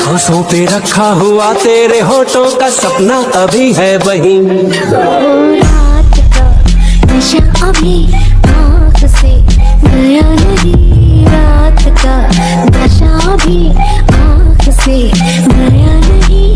होठों पे रखा हुआ तेरे होठों का सपना अभी है वही। रात का नशा अभी आँख से गया नहीं, रात का नशा अभी आँख से गया नहीं।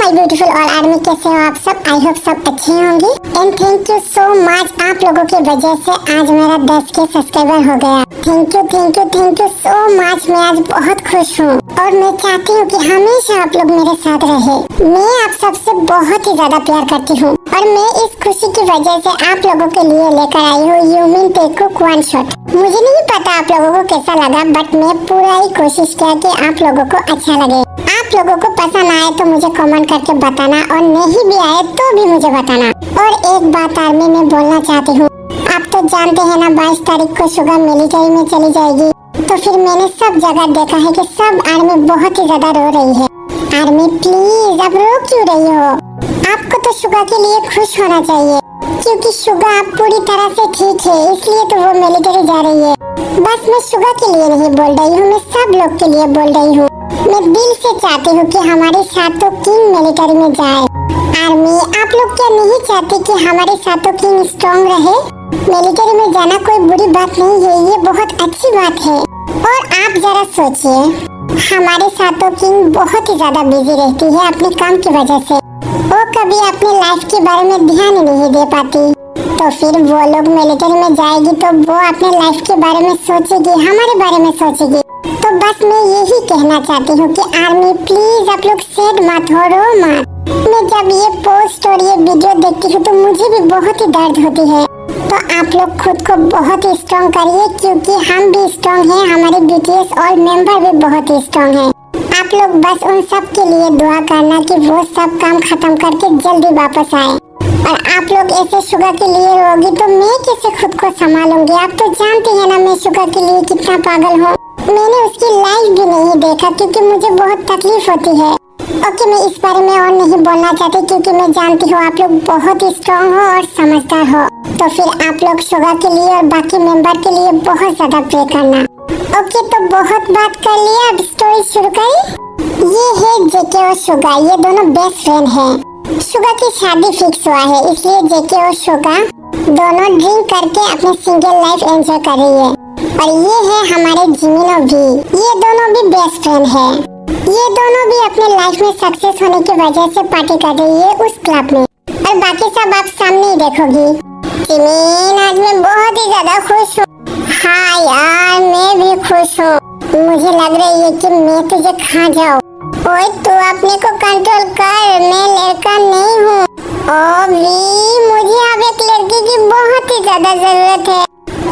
ब्यूटीफुल ऑल आर्मी, कैसे हो आप सब? आई होप सब अच्छे होंगे and thank you so much. आप लोगों की वजह से आज मेरा 10K सब्सक्राइबर हो गया। Thank you so much. मैं आज बहुत खुश हूँ और मैं चाहती हूँ कि हमेशा आप लोग मेरे साथ रहे। मैं आप सबसे बहुत ही ज्यादा प्यार करती हूँ और मैं इस खुशी की वजह से आप लोगों के लिए लेकर आई हूँ यू मीन टेकू वन शॉट। मुझे नहीं पता आप लोगों को कैसा लगा, बट मैं पूरा ही कोशिश किया कि आप लोगों को अच्छा लगे। आप लोगों को पसंद आए तो मुझे कमेंट करके बताना और नहीं भी आए तो भी मुझे बताना। और एक बात आर्मी में बोलना चाहती हूँ, आप तो जानते हैं ना 22 तारीख को शुगर मिलिट्री में चली जाएगी, तो फिर मैंने सब जगह देखा है कि सब आर्मी बहुत ही ज्यादा रो रही है। आर्मी प्लीज, अब रो क्यों रही हो? आपको तो शुगर के लिए खुश होना चाहिए क्योंकि शुगर आप पूरी तरह से ठीक है, इसलिए तो वो मिलिट्री जा रही है। बस मैं शुगर के लिए नहीं बोल रही हूँ, मैं सब लोग के लिए बोल रही हूँ। मैं दिल से चाहती हूँ कि हमारे साथों किंग मिलिट्री में जाए। आर्मी, आप लोग क्या नहीं चाहते कि हमारे साथों किंग स्ट्रॉन्ग रहे? मिलिट्री में जाना कोई बुरी बात नहीं है, ये बहुत अच्छी बात है। और आप जरा सोचिए, हमारे साथों किंग बहुत ही ज्यादा बिजी रहती है अपने काम की वजह से। वो कभी अपने लाइफ के बारे में ध्यान ही नहीं दे पाती, तो फिर वो लोग मिलिट्री में जाएगी तो वो अपने लाइफ के बारे में सोचेगी, हमारे बारे में सोचेगी। तो बस मैं यही कहना चाहती हूँ कि आर्मी प्लीज आप लोग सैड मत हो, रो मत। मैं जब ये पोस्ट और ये वीडियो देखती हूँ तो मुझे भी बहुत ही दर्द होती है। तो आप लोग खुद को बहुत ही स्ट्रॉन्ग करिए क्योंकि हम भी स्ट्रॉन्ग हैं, हमारे BTS और मेंबर भी बहुत ही स्ट्रॉन्ग हैं। आप लोग बस उन सब के लिए दुआ करना कि वो सब काम खत्म करके जल्दी वापस आए। और आप लोग ऐसे शुगर के लिए रोगी तो मैं कैसे खुद को संभालूंगी? आप तो जानते हैं ना मैं शुगर के लिए कितना पागल हूँ। मैंने उसकी लाइफ भी नहीं देखा क्योंकि मुझे बहुत तकलीफ होती है। ओके, मैं इस बारे में और नहीं बोलना चाहती क्योंकि मैं जानती हूँ आप लोग बहुत स्ट्रॉन्ग हो और समझदार हो। तो फिर आप लोग शुगर के लिए और बाकी मेंबर के लिए बहुत ज्यादा प्रे करना। ओके, तो बहुत बात कर लिया, अब स्टोरी शुरू करें। ये है जेके और शुगर, ये दोनों बेस्ट फ्रेंड हैं। शुगर की शादी फिक्स हुआ है, इसलिए जेके और शुगर दोनों ड्रिंक करके अपने सिंगल लाइफ एंजॉय कर रही है। और ये है हमारे जिमिन और वी, ये दोनों भी बेस्ट फ्रेंड है। ये दोनों भी अपने लाइफ में सक्सेस होने की वजह से पार्टी कर रही है उस क्लब में। और बाकी सब आप सामने ही देखोगी। जिमिन, आज मैं बहुत ही ज्यादा खुश हूँ। हाँ यार, मैं भी खुश हूँ। मुझे लग रही है कि मैं तुझे खा जाऊँ। ओए तू अपने को कंट्रोल कर, मैं लड़का नहीं हूँ। ओ वी, मुझे अब एक लड़की की बहुत ही ज्यादा जरूरत है।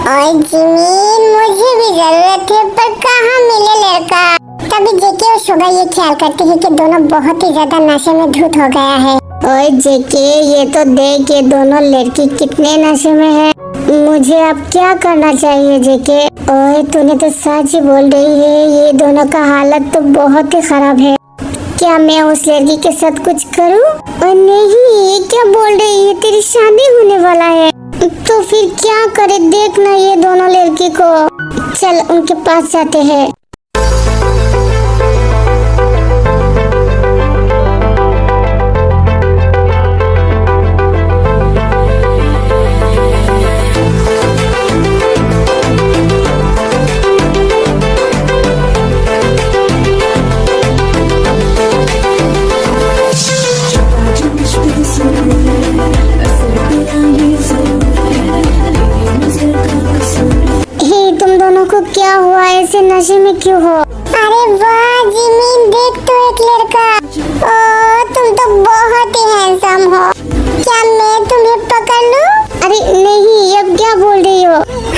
और जिमिन, मुझे भी जरूरत है, पर कहाँ मिले लड़का? तभी जेके और शुगर ये ख्याल करती है कि दोनों बहुत ही ज्यादा नशे में धुत हो गया है। ओए जेके, ये तो देख ये दोनों लड़की कितने नशे में है। मुझे अब क्या करना चाहिए जेके? ओए तूने तो सच ही बोल रही है, ये दोनों का हालत तो बहुत ही खराब है। क्या मैं उस लड़की के साथ कुछ करूं? और नहीं, ये क्या बोल रही है, तेरी शादी होने वाला है, तो फिर क्या करे? देखना ये दोनों लड़की को, चल उनके पास जाते हैं। क्या हुआ, ऐसे नशे में क्यों हो? अरे वाह जिमिन, देख तो एक लड़का। ओ तुम तो बहुत ही हैंडसम हो, क्या मैं तुम्हें पकड़ लूं? अरे नहीं, अब क्या बोल रही हो?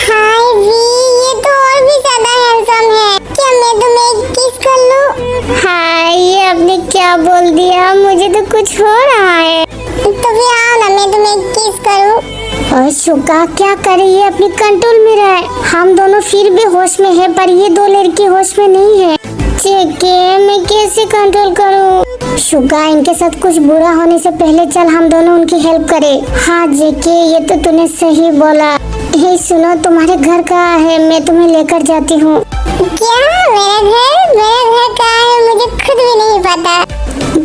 हाय वी, ये तो और भी ज्यादा हैंडसम है, क्या मैं तुम्हें किस कर लूं? हाय, ये आपने क्या बोल दिया? मुझे तो कुछ हो रहा है। तो फिर आओ ना, मैं तुम्हें किस करूं? और शुगा क्या कर रही है? अपनी कंट्रोल में रहे। हम दोनों फिर भी होश में है, पर ये दो लड़की होश में नहीं है। जेके, मैं कैसे कंट्रोल करूं? शुगा, इनके साथ कुछ बुरा होने से पहले चल हम दोनों उनकी हेल्प करें। हाँ जेके, ये तो तूने सही बोला। हे सुनो, तुम्हारे घर कहाँ है? मैं तुम्हें लेकर जाती हूँ। क्या? मेरा घर कहाँ है? मुझे खुद भी नहीं पता।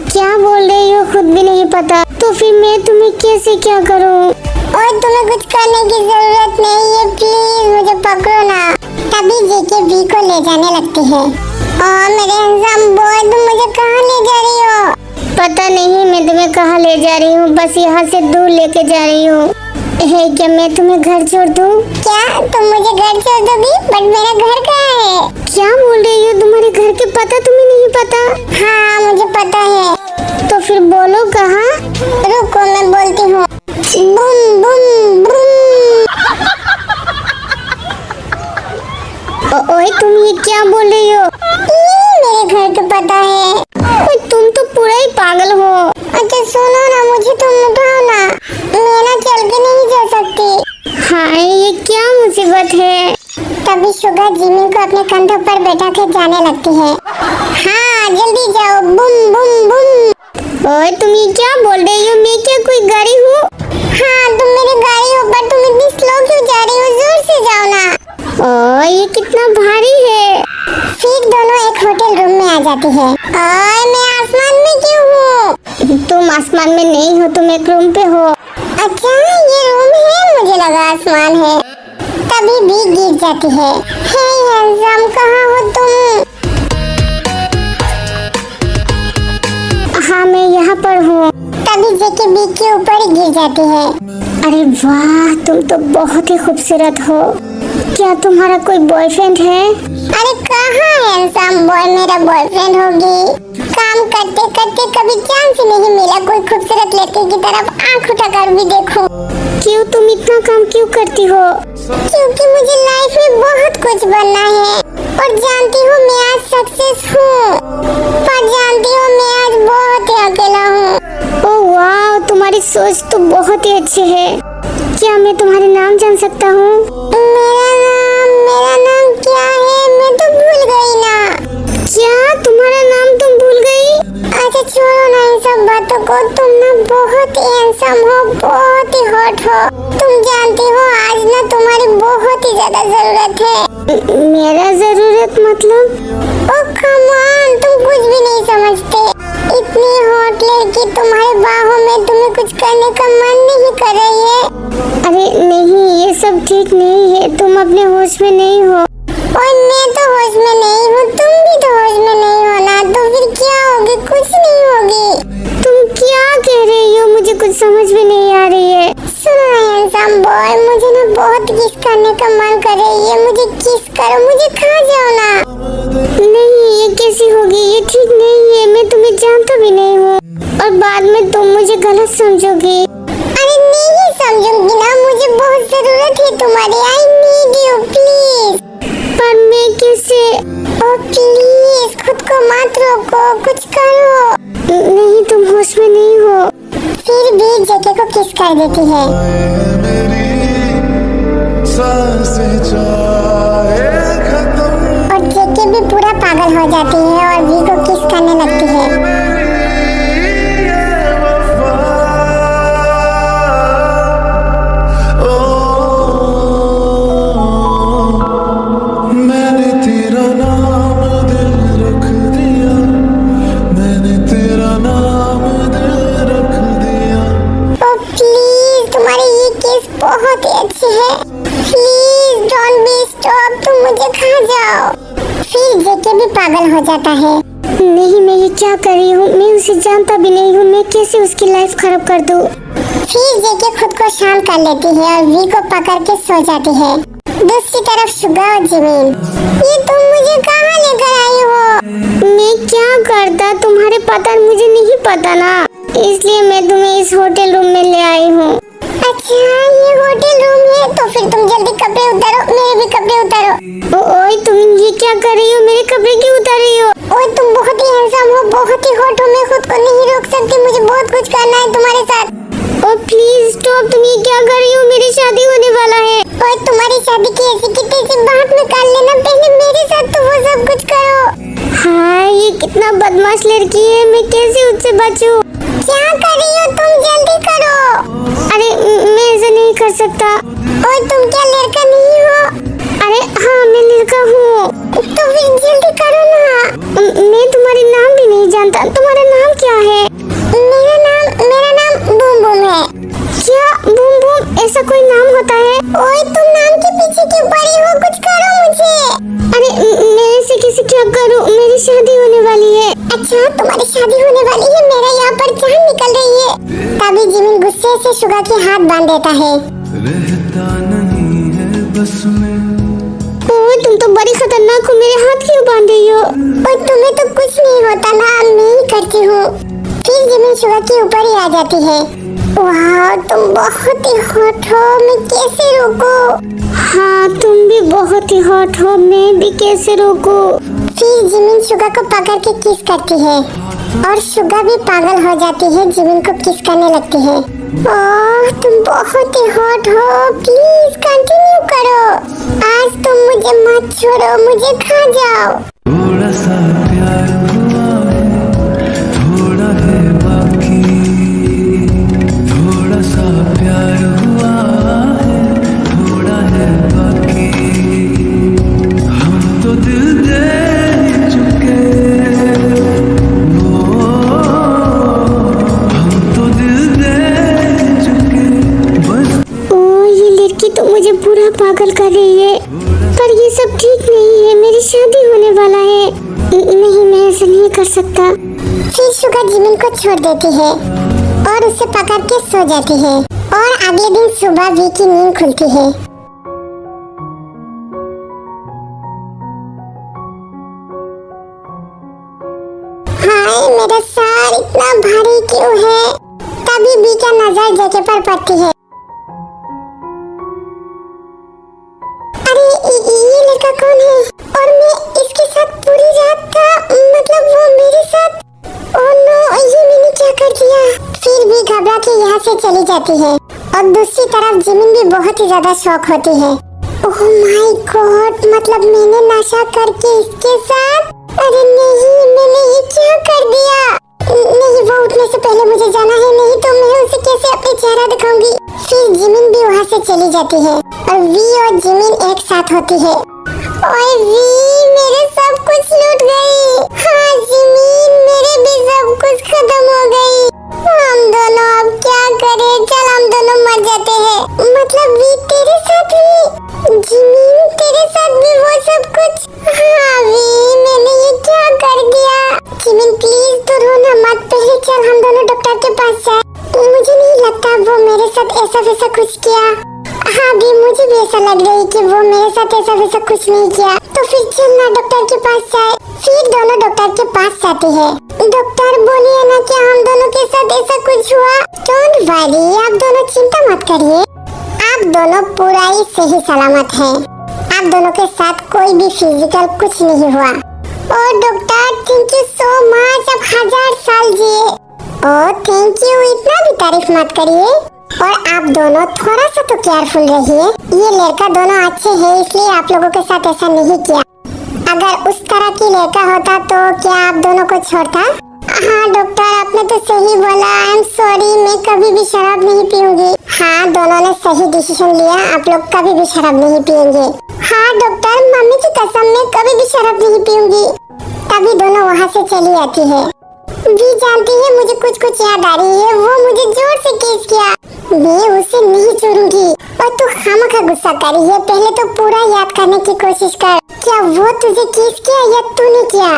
क्या बोल रही हो? खुद भी नहीं पता? तो फिर मैं तुम्हें कैसे क्या करूँ? और तुम्हें कुछ करने की जरूरत नहीं है, प्लीज मुझे पकड़ो ना। तभी जेके बी को ले जाने लगती है। और मेरे हैंडसम बॉय, तुम मुझे कहाँ ले जा रही हो? पता नहीं मैं तुम्हें कहाँ ले जा रही हूँ, बस यहाँ से दूर लेके जा रही हूँ। है क्या मैं तुम्हें घर छोड़ दूँ? क्या तुम मुझे घर छोड़ दोगी? बट मेरा घर कहाँ है? क्या बोल रही हो? तुम्हारे घर के पता तुम्हें नहीं पता? हाँ मुझे पता है। तो फिर बोलो कहाँ? रुको मैं बोलती हूँ। Boom boom boom. ओए तुम ये क्या बोल रही हो? मेरे घर का पता है। ओए तुम तो पूरा ही पागल हो। अच्छा सुनो ना, मुझे तुम उठाओ ना, मैं ना चल के नहीं जा सकती। हाँ ये क्या मुसीबत है? तभी शुगा जिमिन को अपने कंधों पर बैठा के जाने लगती है। हाँ जल्दी जाओ। Boom boom boom. ओए तुम ये क्या बोल रही हो? मैं क्या कोई गाड़ी हूँ? हाँ तुम मेरी गाड़ी हो, पर तुम इतनी स्लो क्यों जा रही हो? जोर से जाओ ना। ओह ये कितना भारी है। फिर दोनों एक होटल रूम में आ जाती है। और मैं आसमान में क्यों हूँ? तुम आसमान में नहीं हो, तुम एक रूम पे हो। अच्छा ये रूम है, मुझे लगा आसमान है। तभी भी गिर जाती है। हे हैंडसम, कहाँ हो तुम? हाँ मैं यहाँ पर हूँ। तभी जेके बी के ऊपर ही गिर जाती है। अरे वाह, तुम तो बहुत ही खूबसूरत हो। क्या तुम्हारा कोई बॉयफ्रेंड है? अरे कहाँ हैंडसम बॉय मेरा बॉयफ्रेंड होगी। काम करते करते कभी चांस ही नहीं मिला कोई खूबसूरत लड़के की तरफ आंख उठाकर भी देखूं। क्यों तुम इतना काम क्यों करती हो? क्योंकि मुझे लाइफ में बहुत कुछ बनना है। और जानती हो मैं आज सक्सेस हूँ, पर जानती हो मैं आज बहुत ही अकेला हूँ। ओह वाह, तुम्हारी सोच तो बहुत ही अच्छी है। क्या मैं तुम्हारा नाम जान सकता हूँ? मेरा नाम क्या है? मैं तो भूल गई ना। क्या तुम्हारा नाम तुम भूल गई? अच्छा छोड़ो ना इन सब बातों को। तुम ना बहुत ही हैंडसम हो, बहुत ही हॉट हो। तुम जानती हो आज ना तुम्हारी बहुत ही ज्यादा जरूरत है। मेरा जरूरत मतलब? ओह कम ऑन, तुम कुछ भी नहीं समझते। इतनी हॉट लड़की तुम्हारे बाहों में, तुम्हें कुछ करने का मन नहीं कर रही है? अरे नहीं, ये सब ठीक नहीं है। तुम अपने होश में नहीं हो। और मैं तो होश में नहीं हूँ, तुम भी तो होश में नहीं हो ना। तो फिर क्या होगी? कुछ नहीं होगी। तुम क्या कह रही हो? मुझे कुछ समझ में नहीं आ रही है। सुनो हैंडसम बॉय, मुझे ना बहुत किस करने का मन कर रही है। मुझे किस करो, मुझे खा जाओ ना। नहीं ये कैसी होगी? ये ठीक नहीं है। मैं तुम्हें जानता भी नहीं हूँ और बाद में तुम मुझे गलत समझोगी। अरे नहीं समझूंगी ना, मुझे बहुत जरूरत है तुम्हारी। I need you please. पर मैं कैसे? ओह प्लीज खुद को मत रोको, कुछ करो। नहीं तुम होश में नहीं हो। फिर भी जेके को किस कर देती है। और जेके भी पूरा पागल हो जाती है और वी को किस करने लगती है। बहुत ही अच्छी है। प्लीज डोंट बी स्टॉप, तुम मुझे खा जाओ। फिर जेके भी पागल हो जाता है। नहीं मैं ये क्या कर रही हूँ? मैं उसे जानता भी नहीं हूँ, मैं कैसे उसकी लाइफ खराब कर दूँ? फिर जेके खुद को शांत कर लेती है और वी को पकड़ के सो जाती है। दूसरी तरफ शुगा और जिमिन, ये तुम मुझे कहाँ लेकर आई हो? मैं क्या करता, तुम्हारे पता मुझे नहीं पता ना, इसलिए मैं तुम्हें इस होटल रूम में ले आई हूँ। अच्छा ये होटल रूम है, तो फिर तुम जल्दी कपड़े उतारो, मेरे भी कपड़े उतारो। ओए तुम ये क्या कर रही हो? मेरे कपड़े क्यों उतार रही हो? ओए तुम बहुत ही हैंडसम हो, बहुत ही हॉट हो, मैं खुद को नहीं रोक सकती, मुझे बहुत कुछ करना है तुम्हारे साथ। ओह प्लीज स्टॉप, तुम ये क्या कर रही हो? मेरी शादी होने वाला है। ओए तुम्हारी शादी की ऐसी की तैसी बात में कर लेना, पहले मेरे साथ तो वो सब कुछ करो। हाँ, ये कितना बदमाश लड़की है, मैं कैसे उससे बचूं? क्या कर रही हो तुम? जल्दी करो। अरे मैं ऐसा नहीं कर सकता। और तुम क्या लड़का नहीं हो? अरे हाँ, मैं लड़का हूँ। तो फिर जल्दी करो ना। मैं तुम्हारा नाम भी नहीं जानता, तुम्हारा नाम क्या है? मेरा नाम बूम बूम है। क्या बूम बूम, ऐसा कोई नाम होता है? ओए तुम नाम के पीछे क्यों पड़ी हो? कुछ करो मुझे। अरे मेरे से किसी क्या करूँ, मेरी शादी होने वाली है। अच्छा, तुम्हारी शादी होने वाली है, मेरा यहाँ पर जान निकल रही है। तभी जिमिन गुस्से से शुगा के हाथ बांध देता है। रहता नहीं है बस में। ओए तुम तो बड़ी खतरनाक हो, मेरे हाथ क्यों बांध रही हो? और तुम्हें तो कुछ नहीं होता ना, मैं ही करती हूँ। फिर जिमिन शुगा के ऊपर ही आ जाती है। वाह, तुम बहुत ही हॉट हो, मैं कैसे रोकूं? हाँ, तुम भी बहुत ही हॉट हो, मैं भी कैसे रोकूं? फिर जिमिन शुगा को पकड़ के किस करती है और शुगा भी पागल हो जाती है, जिमिन को किस करने लगती है। ओह, तुम बहुत ही हॉट हो, प्लीज कंटिन्यू करो। आज तुम मुझे मत छोड़ो, मुझे खा जाओ। थोड़ा सा प्यार हुआ है, थोड़ा है बाकी। थोड़ा सा प्यार हुआ है, थोड़ा है बाकी। हम तो दिल दे चुके, हम तो दिल दे चुके बस। ओह, ये लड़की तो मुझे पूरा पागल कर रही है, पर ये सब ठीक नहीं है, मेरी शादी होने वाला है। नहीं, मैं ऐसा नहीं कर सकता। फिर शुगा जिमिन को छोड़ देती है और उसे पकड़ के सो जाती है। और अगले दिन सुबह वी की नींद खुलती है। हाय, मेरा सर इतना भारी क्यों है? तभी वी का नजर जगह पर पड़ती है। अरे ये लड़का कौन है? और मैं इसके साथ पूरी रात था, मतलब वो मेरे साथ। ओह नो, ये मैंने क्या कर दिया? फिर भी घबरा के यहाँ से चली जाती है। और दूसरी तरफ जिमिन भी बहुत ही ज्यादा शौक होती है। ओह माय गॉड, मतलब मैंने नशा करके इसके साथ? अरे नहीं, मैंने ये क्या कर दिया? नहीं, वो उठने से पहले मुझे जाना है, नहीं तो मैं उसे कैसे अपने चेहरा दिखाऊंगी। फिर जिमिन भी वहाँ से चली जाती है और वी और जिमिन एक साथ होती है। ओए वी, मेरे सब कुछ लूट गई। हाँ जिमिन, मेरे भी सब कुछ खत्म हो गई। हम दोनों अब क्या करें? चल हम दोनों मर जाते हैं। मतलब वी तेरे साथ भी? जिमिन तेरे साथ भी वो सब कुछ? हाँ वी, मैंने ये क्या कर दिया? जिमिन प्लीज तू रोना मत, पहले चल हम दोनों डॉक्टर के पास जाए। मुझे नहीं लगता वो मेरे साथ ऐसा वैसा कुछ किया। हाँ भी, मुझे भी ऐसा लग रही कि वो मेरे साथ ऐसा वैसा कुछ नहीं किया। तो फिर चलना डॉक्टर के पास जाए। फिर दोनों डॉक्टर के पास जाती है। डॉक्टर बोलिए ना कि हम दोनों के साथ ऐसा कुछ हुआ। डोंट वरी, आप दोनों चिंता मत करिए, आप दोनों पूरा ही सही सलामत हैं। आप दोनों के साथ कोई भी फिजिकल कुछ नहीं हुआ। और doctor thank you so much, आप 1000 साल जिए। ओह थैंक यू, इतना भी तारीफ मत करिए। और आप दोनों थोड़ा सा तो केयरफुल रहिए। ये लड़का दोनों अच्छे हैं, इसलिए आप लोगों के साथ ऐसा नहीं किया। अगर उस तरह की लड़का होता तो क्या आप दोनों को छोड़ता? हाँ डॉक्टर, आपने तो सही बोला। आई एम सॉरी, मैं कभी भी शराब नहीं पीऊंगी। हाँ, दोनों ने सही डिसीजन लिया, आप लोग कभी भी शराब नहीं पिएंगे। हाँ डॉक्टर, मम्मी की कसम, मैं कभी भी शराब नहीं पीऊंगी। तभी दोनों वहाँ से चली आती है। भी जानती है मुझे कुछ कुछ याद आ रही है, वो मुझे जोर से किस किया। मैं उसे नहीं छोड़ूंगी। और तू खामखा गुस्सा कर रही है, पहले तो पूरा याद करने की कोशिश कर। क्या वो तुझे किस किया या तूने किया?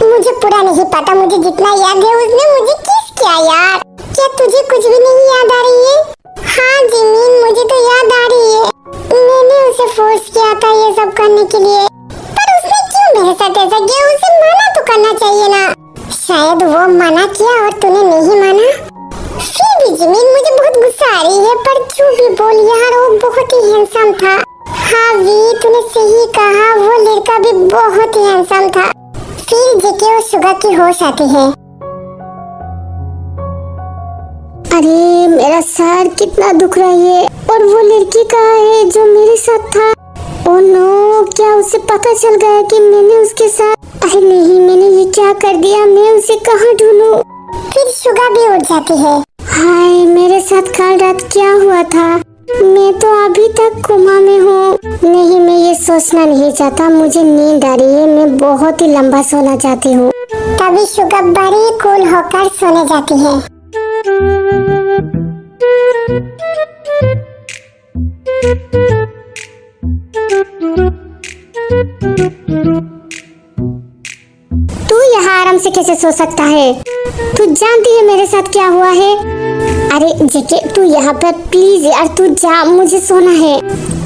मुझे पूरा नहीं पता, मुझे जितना याद है उसने मुझे किस किया यार। क्या तुझे कुछ भी नहीं याद आ रही है? हाँ जिमीन, मुझे तो याद आ रही है। मैंने उसे फोर्स किया था ये सब करने के लिए, पर उसने क्यों मेरे साथ ऐसा किया? उसे मना तो करना चाहिए ना। शायद वो मना किया और तूने नहीं माना। फिर भी जिमीन, मुझे बहुत गुस्सा आ रही है, पर जो भी बोल यार, वो बहुत ही हैंडसम था। हाँ वी, तूने सही कहा, वो लड़का भी बहुत ही हैंडसम था। फिर जेके और शुगा की होश आती है। अरे मेरा सर कितना दुख रहा है। और वो लड़की कहाँ है जो मेरे साथ था? ओह नो, क्या उसे पता चल गया कि मैंने उसके साथ? अरे नहीं, मैंने ये क्या कर दिया, मैं उसे कहाँ ढूंढूं? फिर शुगा भी उठ जाती है। हाय, मेरे साथ कल रात क्या हुआ था? मैं तो अभी तक कोमा में हूँ। नहीं, मैं ये सोचना नहीं चाहता, मुझे नींद आ रही है, मैं बहुत ही लंबा सोना चाहती हूँ। तभी शुगा बड़ी कूल होकर सोने जाती है। तू यहाँ आराम से कैसे सो सकता है? तू जानती है मेरे साथ क्या हुआ है? अरे जेके, तू यहाँ पर प्लीज यार, तू जा, मुझे सोना है।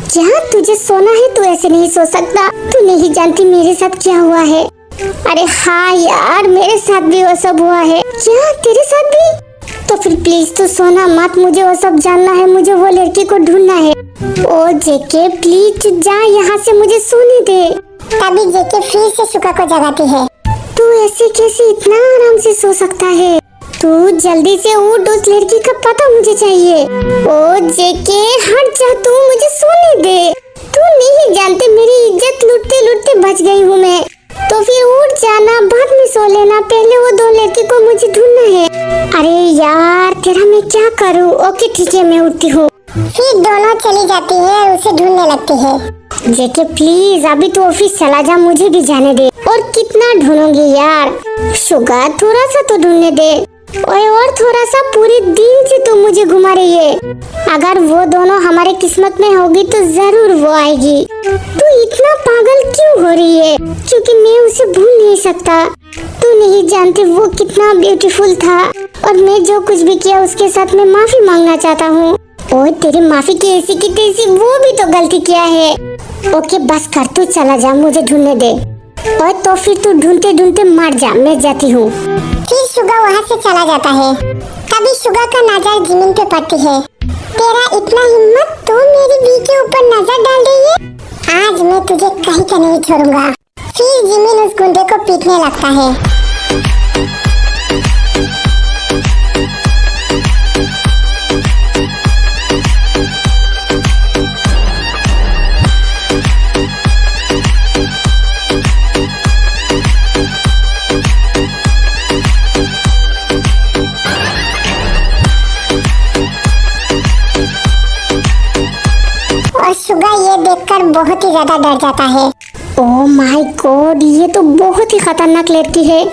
क्या तुझे सोना है? तू ऐसे नहीं सो सकता। तू नहीं जानती मेरे साथ क्या हुआ है। अरे हाँ यार, मेरे साथ भी वो सब हुआ है। क्या तेरे साथ भी? तो फिर प्लीज तू सोना मत, मुझे वो सब जानना है, मुझे वो लड़की को ढूंढना है। ओ जेके प्लीज जा यहाँ से, मुझे सोने दे। तभी जेके फिर से शुगा को जगाती है। तू ऐसे कैसे इतना आराम से सो सकता है? तू जल्दी से उठ, उस लड़की का पता मुझे चाहिए। ओ जेके हट जा, तू मुझे सोने दे। तू नहीं जानते मेरी इज्जत लूटते लूटते बच गई हूँ मैं। तो फिर उठ जाना, बाद में सो लेना, पहले वो दो लड़की को मुझे ढूंढना है। अरे यार तेरा मैं क्या करूँ? ओके ठीक है, मैं उठती हूँ। फिर दोनों चली जाती है और उसे ढूंढने लगती है। जेके प्लीज अभी तो ऑफिस चला जा, मुझे भी जाने दे। और कितना ढूंढूंगी यार? शुगा थोड़ा सा तो ढूंढने दे। और थोड़ा सा, पूरे दिन से तू मुझे घुमा रही है। अगर वो दोनों हमारे किस्मत में होगी तो जरूर वो आएगी। तू इतना पागल क्यों हो रही है? क्योंकि मैं उसे भूल नहीं सकता। तू नहीं जानती वो कितना ब्यूटीफुल था, और मैं जो कुछ भी किया उसके साथ मैं माफी मांगना चाहता हूँ। और तेरी माफी की ऐसी की तैसी, वो भी तो गलती किया है। ओके बस कर, तू चला जा, मुझे ढूंढने दे। और तो फिर तू ढूंढते ढूंढते मर जा, मैं जाती हूँ। फिर शुगा वहाँ से चला जाता है। तभी शुगा का नजर जिमिन पे पड़ती है। तेरा इतना हिम्मत, तू मेरी बी के ऊपर नजर डाल रही है? आज मैं तुझे कहीं का नहीं छोड़ूंगा। फिर जिमिन उस गुंडे को पीटने लगता है। और शुगा ये देखकर बहुत ही ज्यादा डर जाता है। ओह माय गॉड, ये तो बहुत ही खतरनाक लड़की है।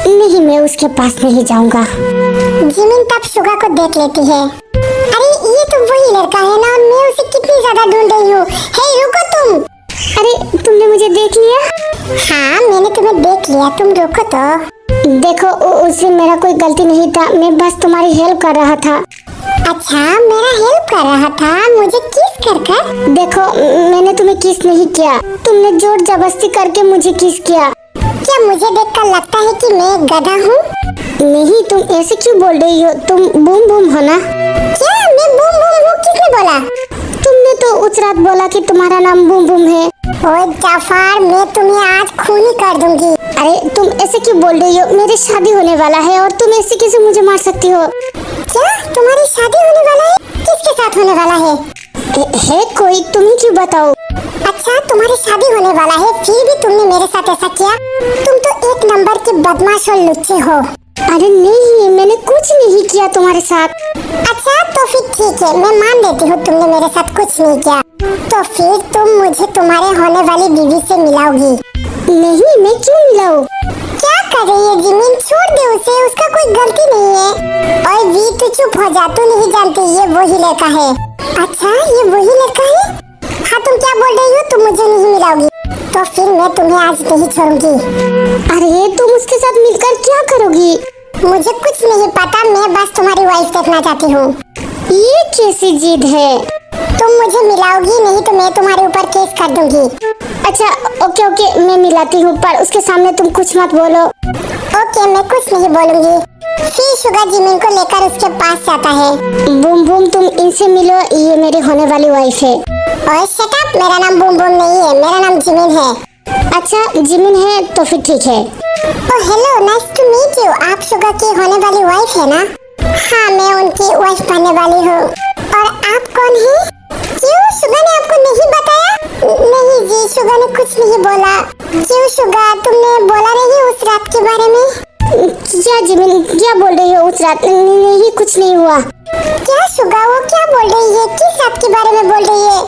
नहीं, मैं उसके पास नहीं जाऊंगा। जिमिन तब शुगा को देख लेती है। अरे ये तो वही लड़का है ना, मैं उसे कितनी ज्यादा ढूंढ रही हूँ। हे रुको तुम। अरे तुमने मुझे देख लिया? हाँ मैंने तुम्हें देख लिया, तुम रुको तो। देखो उससे मेरा कोई गलती नहीं था, मैं बस तुम्हारी हेल्प कर रहा था। अच्छा मेरा हेल्प कर रहा था, मुझे किस कर कर? देखो मैंने तुम्हें किस नहीं किया, तुमने जोर जबरदस्ती करके मुझे किस किया। क्या मुझे देखकर लगता है कि मैं गधा हूँ? नहीं, तुम ऐसे क्यों बोल रही हो? तुम बूम बूम हो ना? क्या मैं बूम बूम हूँ? किसने बोला? तुमने तो उस रात बोला कि तुम्हारा नाम बूम बूम है। ओए जाफर, मैं तुम्हें आज खूनी कर दूंगी। अरे तुम ऐसे क्यों बोल रही हो? मेरी शादी होने वाला है और तुम ऐसे कैसे मुझे मार सकती हो? क्या तुम्हारी शादी होने वाला है? किसके साथ होने वाला है? है कोई, तुम ही क्यों बताओ? अच्छा तुम्हारी शादी होने वाला है, फिर भी तुमने मेरे साथ ऐसा किया? तुम तो एक नंबर के बदमाश और लुच्चे हो। अरे नहीं, मैंने कुछ नहीं किया तुम्हारे साथ। अच्छा तो फिर ठीक है, मैं मान लेती हूँ तुमने मेरे साथ कुछ नहीं किया। तो फिर तुम मुझे तुम्हारे होने वाली बीवी से मिलाओगी? नहीं, मैं क्यों मिलाऊं? क्या कर रही है जिमिन? छोड़ दे उसे, उसका कोई गलती नहीं है। और वी तू चुप हो जा, तू नहीं जानती ये वही लड़का है। अच्छा ये वही लड़का है? हाँ तुम क्या बोल रही हो? तुम मुझे नहीं मिलाओगी? तो फिर मैं तुम्हें आज नहीं छोड़ूंगी। अरे तुम उसके साथ मिलकर क्या करोगी? मुझे कुछ नहीं पता, मैं बस तुम्हारी वाइफ देखना चाहती हूँ। ये कैसी जिद है? तुम मुझे मिलाओगी नहीं तो मैं तुम्हारे ऊपर केस कर दूंगी। अच्छा ओके ओके, मैं मिलाती हूँ, पर उसके सामने तुम कुछ मत बोलो। ओके मैं कुछ नहीं बोलूंगी। फिर शुगा जिमिन को लेकर उसके पास जाता है। बूम बूम तुम इनसे मिलो, ये मेरी होने वाली वाइफ है। ओए शट अप, मेरा नाम बूम बूम नहीं है, मेरा नाम जिमिन है। अच्छा जिमिन है तो फिर ठीक है। Oh hello, nice to meet you. आप शुगा की होने वाली वाइफ है ना? हाँ मैं उनकी वाइफ बनने वाली हूँ। और आप कौन हैं? क्यों शुगा ने आपको नहीं बताया? नहीं जी, शुगा ने कुछ नहीं बोला। क्यों शुगा, तुमने बोला नहीं उस रात के बारे में? क्या जिमिन, क्या बोल रही हो? उस रात नहीं, कुछ नहीं हुआ। क्या शुगा, वो क्या बोल रही है? किस रात के बारे में बोल रही है?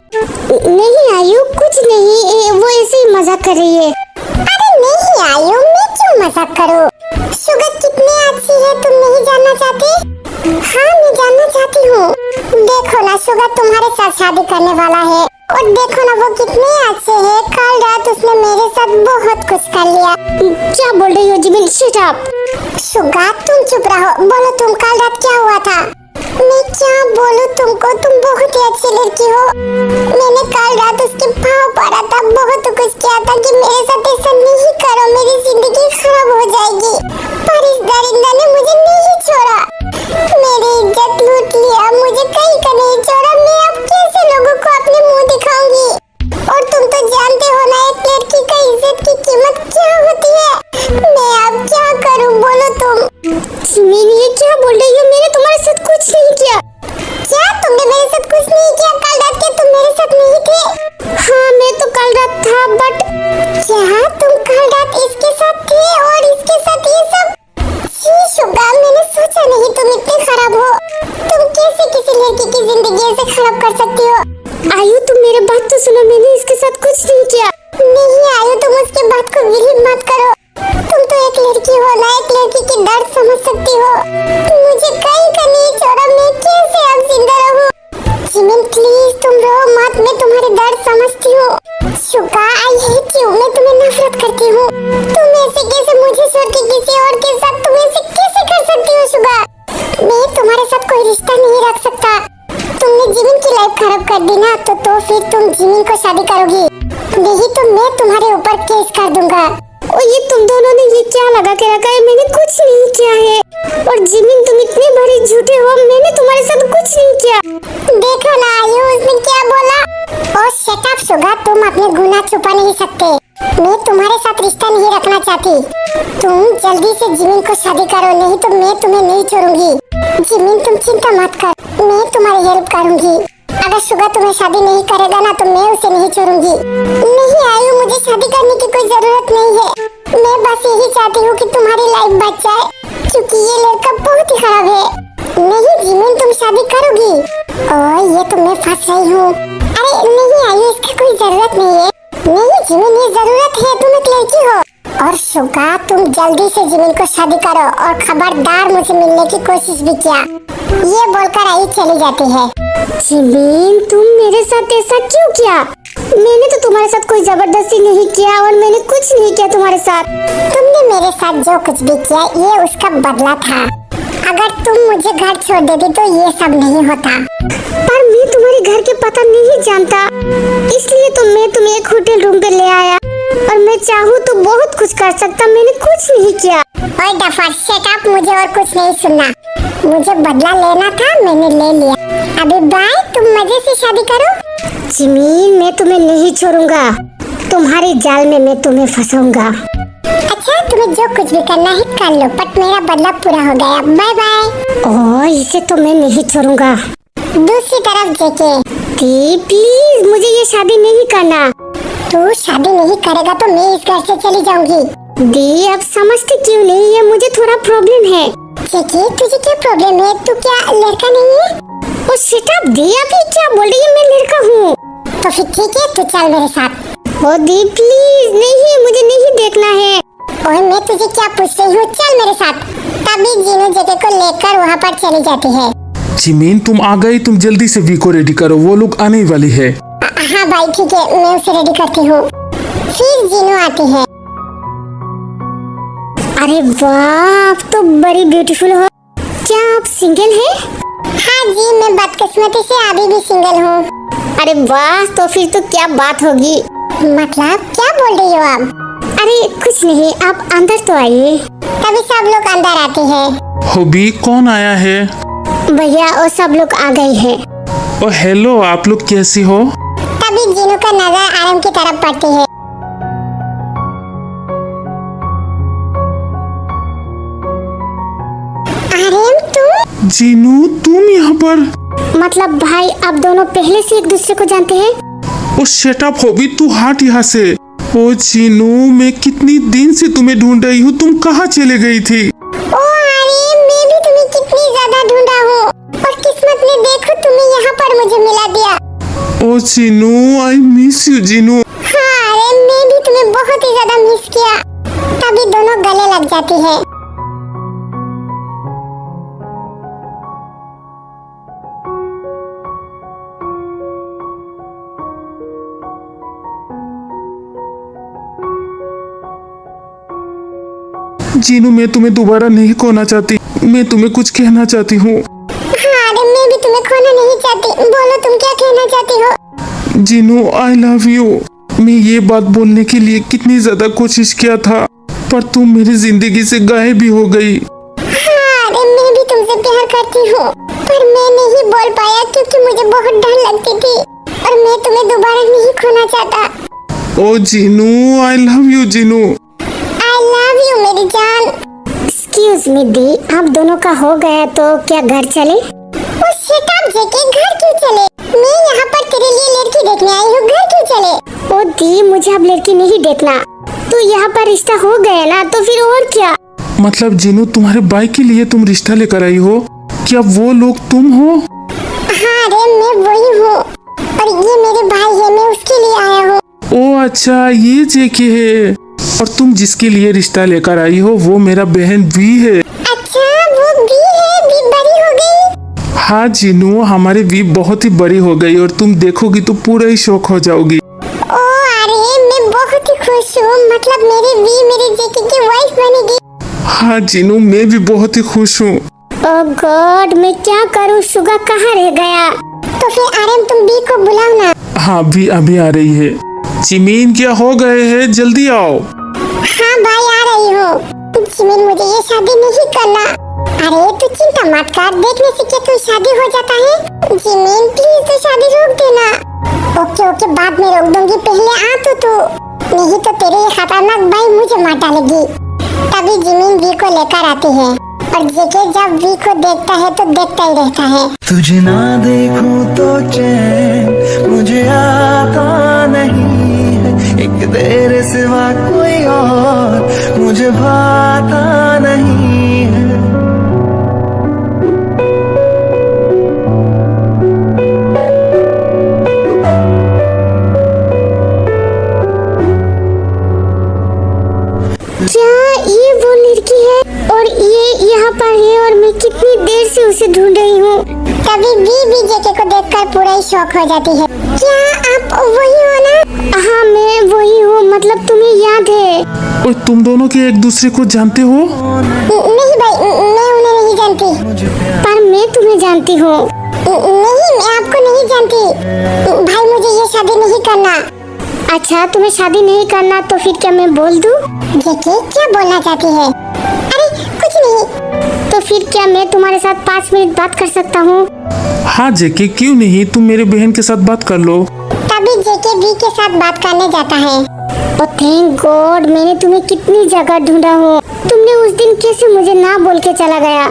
नहीं आयु, कुछ नहीं, वो ऐसे ही मजाक कर रही है। अरे नहीं आयु, मैं क्यों मजाक करूं? शुगा कितनी अच्छी है, तुम नहीं जानना चाहती? हाँ मैं जानना चाहती हूँ। देखो ना शुगा, तुम्हारे साथ शादी करने वाला है और देखो ना वो कितने अच्छे हैं। कल रात उसने मेरे साथ बहुत कुछ कर लिया। क्या बोल रही हो जिमिन? Shut up. शुगा तुम चुप रहो, बोलो तुम कल रात क्या हुआ था? मैं क्या बोलूं तुमको, तुम बहुत ही अच्छी लड़की हो। मैंने कल रात उसके पाँव पड़ा था, बहुत कुछ किया था कि मेरे साथ ऐसा नहीं करो, मेरी जिंदगी खराब हो जाएगी। पर इस दरिंदा ने मुझे नहीं छोड़ा, मेरी इज्जत लूट लिया, मुझे कहीं का नहीं छोड़ा। मैं अब कैसे लोगों को अपने मुंह दिखाऊंगी? और तुम तो जानते हो ना एक लड़की का इज्जत की कीमत क्या होती है। मैं अब क्या करूं, बोलो तुम? जिमिन ये क्या बोल रही हो? मैंने तुम्हारे साथ कुछ नहीं किया। क्या तुमने मेरे साथ कुछ नहीं किया? कल रात के तुम मेरे साथ नहीं थे? हाँ मैं तो कल रात था, बट क्या तुम कल रात इसके साथ थे और इसके साथ ये सब? छी शुगा, मैंने सोचा नहीं तुम इतने खराब हो। तुम कैसे किसी लड़की की जिंदगी ऐसे खराब कर सकती हो? आयु तुम मेरे बात तो सुनो, मैंने इसके साथ कुछ नहीं किया। नहीं आयु, तुम उसके बात को बिलीव मत करो। तुम तो एक लड़की हो ना, एक लड़की की दर्द समझ सकती हो। मुझे कहीं का नहीं छोड़ा, मैं कैसे अब जिंदा रहूं? जिमिन प्लीज तुम रो मत, मैं तुम्हारी दर्द समझती हूँ। शुगा आई हेट यू, मैं तुम्हें नफरत करती हूँ। तुम ऐसे कैसे मुझे छोड़ के किसी और के साथ, तुम ऐसे कैसे कर सकती हो शुगा? मैं तुम्हारे साथ कोई रिश्ता नहीं रख सकता। तुमने जिमिन की लाइफ खराब कर दी ना, तो फिर तुम जिमिन को शादी करोगी, नहीं तो मैं तुम्हारे ऊपर केस कर दूंगा। और ये तुम दोनों ने ये क्या लगा के रखा है? मैंने कुछ नहीं किया है। और जिमिन तुम इतने बड़े झूठे हो, मैंने तुम्हारे साथ कुछ नहीं किया। देखो ना आयु, उसने क्या बोला? ओ शट अप शुगा, तुम अपने गुनाह छुपा नहीं सकते। मैं तुम्हारे साथ रिश्ता नहीं रखना चाहती। तुम जल्दी से जिमिन को शादी करो, नहीं तो मैं तुम्हें नहीं छोड़ूंगी। जिमिन तुम चिंता मत कर, मैं तुम्हारी हेल्प करूंगी। अगर शुगा तुम्हें शादी नहीं करेगा ना, तो मैं उसे नहीं छोड़ूंगी। नहीं आयु, मुझे शादी करने की कोई जरूरत नहीं है। मैं बस यही चाहती हूँ कि तुम्हारी लाइफ बच जाए, क्योंकि ये लड़का बहुत ही खराब है। नहीं जिमिन, तुम शादी करोगी? ओह ये तो मैं फंस रही हूँ। अरे नहीं आयु, इसकी कोई जरूरत नहीं है। नहीं जिमिन, ये जरूरत है, तुम एक लड़की हो। और शुगा तुम जल्दी से जिमिन को शादी करो, और खबरदार मुझे मिलने की कोशिश भी किया। ये बोलकर आई चली जाती है। जिमिन तुम मेरे साथ ऐसा क्यों किया? मैंने तो तुम्हारे साथ कोई जबरदस्ती नहीं किया, और मैंने कुछ नहीं किया तुम्हारे साथ। तुमने मेरे साथ जो कुछ भी किया, ये उसका बदला था। अगर तुम मुझे घर छोड़ देती तो ये सब नहीं होता। पर मैं तुम्हारे घर के पता नहीं जानता, इसलिए तो मैं तुम्हें एक होटल रूम पे ले आया, और मैं चाहूँ तो बहुत कुछ कर सकता। मैंने कुछ नहीं किया। ओए डफर, शट अप, मुझे और कुछ नहीं सुनना। मुझे बदला लेना था, मैंने ले लिया। अभी बाय, तुम मजे से शादी करो। जिमिन मैं तुम्हें नहीं छोड़ूंगा, तुम्हारे जाल में मैं तुम्हें फंसाऊंगा। अच्छा तुम्हें जो कुछ भी करना है कर लो, बट मेरा बदला पूरा हो गया। Bye bye. ओह इसे तो मैं नहीं छोड़ूंगा। दूसरी तरफ जेके। दी प्लीज मुझे ये शादी नहीं करना। तू शादी नहीं करेगा तो मैं इस घर से चली जाऊंगी। दी अब समझते क्यों नहीं है? मुझे थोड़ा प्रॉब्लम है। जेके तुझे क्या प्रॉब्लम है? तू क्या लड़का नहीं है? ओ शिट अप दी, अभी क्या बोल रही है? मैं लड़का हूँ। तो फिर ठीक है, तू चल मेरे साथ। ओ दी प्लीज, नहीं मुझे नहीं देखना है। ओए मैं तुझे क्या पूछ रही हूँ, चल मेरे साथ। तभी जीनू जेके को लेकर वहाँ पर चली जाती है। जिमिन तुम आ गई, तुम जल्दी से वी को रेडी करो, वो लोग आने वाली है। हाँ भाई ठीक है, मैं उसे रेडी करती हूँ। फिर जीनू आती है। अरे वाह, आप तो बड़ी ब्यूटीफुल हो। क्या आप सिंगल हैं? हाँ जी, मैं बदकिस्मती से अभी भी सिंगल हूँ। अरे वाह, तो फिर तो क्या बात होगी। मतलब क्या बोल रही हो आप? अरे कुछ नहीं, आप अंदर तो आइए। तभी सब लोग अंदर आते हैं। होबी कौन आया है? भैया और सब लोग आ गए हैं। ओ हेलो, आप लोग कैसी हो? तभी जीनू का नजर आरम की तरफ पड़ती है। आरम तुम? जीनू तुम यहाँ पर? मतलब भाई आप दोनों पहले से एक दूसरे को जानते हैं? ओ शट अप होबी, तू हट यहाँ से। ओ चीनू, मैं कितनी दिन से तुम्हें ढूंढ रही हूँ, तुम कहाँ चले गई थी? ओ आर्यन, मैं भी तुम्हें कितनी ज्यादा ढूंढा हूँ और किस्मत ने देखो तुम्हें यहाँ पर मुझे मिला दिया। ओ Cheenu, I miss you Jeenu. हाँ आर्यन, मैं भी तुम्हें बहुत ही ज्यादा मिस किया। तभी दोनों गले लग जाती है। जीनू, मैं तुम्हें दोबारा नहीं खोना चाहती, मैं तुम्हें कुछ कहना चाहती हूँ। हाँ आर्यन, मैं भी तुम्हें खोना नहीं चाहती। बोलो तुम क्या कहना चाहती हो? Jinu, I love you. मैं ये बात बोलने के लिए कितनी ज्यादा कोशिश किया था, पर तुम मेरी जिंदगी से गायब भी हो गई। हाँ आर्यन, मैं भी तुमसे प्यार करती हूँ, पर मैं नहीं बोल पाया क्योंकि मुझे बहुत डर लगती थी और मैं तुम्हें दोबारा नहीं खोना चाहता। ओ Jeenu, I love you Jeenu. I love you मेरी जान। एक्सक्यूज मी दी, आप दोनों का हो गया तो क्या घर चले? ओ शिट अप जेके, घर क्यों चले? मैं यहाँ पर तेरे लिए लड़की देखने आई हूँ, घर क्यों चले? ओ दी, मुझे अब लड़की नहीं देखना। तो यहाँ पर रिश्ता हो गया ना, तो फिर और क्या? मतलब जीनू, तुम्हारे भाई के लिए तुम रिश्ता लेकर आई हो? क्या वो लोग तुम हो? हाँ रे, मैं वही हूँ और ये मेरे भाई है, मैं उसके लिए आया हूँ। ओ अच्छा, ये जेके है। और तुम जिसके लिए रिश्ता लेकर आई हो वो मेरा बहन वी है। अच्छा, वो भी है? भी बड़ी हो गई? हाँ जीनू, हमारी वी बहुत ही बड़ी हो गई और तुम देखोगी तो पूरा ही शौक हो जाओगी। ओ अरे, मैं बहुत ही खुश हूँ। मतलब मेरी वी मेरी जेके की वाइफ बनेगी। हाँ जीनू, मैं भी बहुत ही खुश हूँ। ओ गॉड, मैं क्या करूँ? शुगा कहाँ रह गया? तो फिर आर्यन, तुम बी को बुलाओ ना। हाँ, वी अभी आ रही है। चिमीन, क्या हो गए हैं? जल्दी आओ। हाँ भाई, आ रही हूँ। जिमिन, मुझे ये शादी नहीं करना। अरे तू चिंता मत कर, देखने से क्या कोई शादी हो जाता है? जिमिन प्लीज, तो शादी रोक देना। ओके ओके, बाद में रोक दूंगी, पहले आ तो नहीं तो तेरे ये खतरनाक भाई मुझे मार डालेगी। तभी जिमिन वी को लेकर आती है और जेके जब वी को देखता है तो देखता ही रहता है। तुझे ना देखूं तो चैन मुझे आता नहीं है, एक तेरे सिवा कोई और मुझे भाता नहीं है। क्या ये वो लड़की है और ये यहाँ पर है और मैं कितनी देर से उसे ढूंढ रही हूँ। तभी भी जेके को देखकर पूरा ही शौक हो जाती है। क्या आप वही हो ना? हाँ, मैं वही हूँ। मतलब तुम्हें याद है? और तुम दोनों के एक दूसरे को जानते हो? नहीं भाई, मैं उन्हें नहीं जानती। पर मैं तुम्हें जानती हूँ। नहीं, मैं आपको नहीं जानती। भाई, मुझे ये शादी नहीं करना। अच्छा, तुम्हें शादी नहीं करना तो फिर क्या मैं बोल दूँ? जेके, क्या बोलना चाहती है? अरे कुछ नहीं। तो फिर क्या मैं तुम्हारे साथ 5 मिनट बात कर सकता हूँ? हाँ जेके, क्यों नहीं, तुम मेरे बहन के साथ बात कर लो। तभी जेके वी के साथ बात करने जाता है। ओ थैंक गॉड, मैंने तुम्हें कितनी जगह ढूंढा हो। तुमने उस दिन कैसे मुझे ना बोल के चला गया?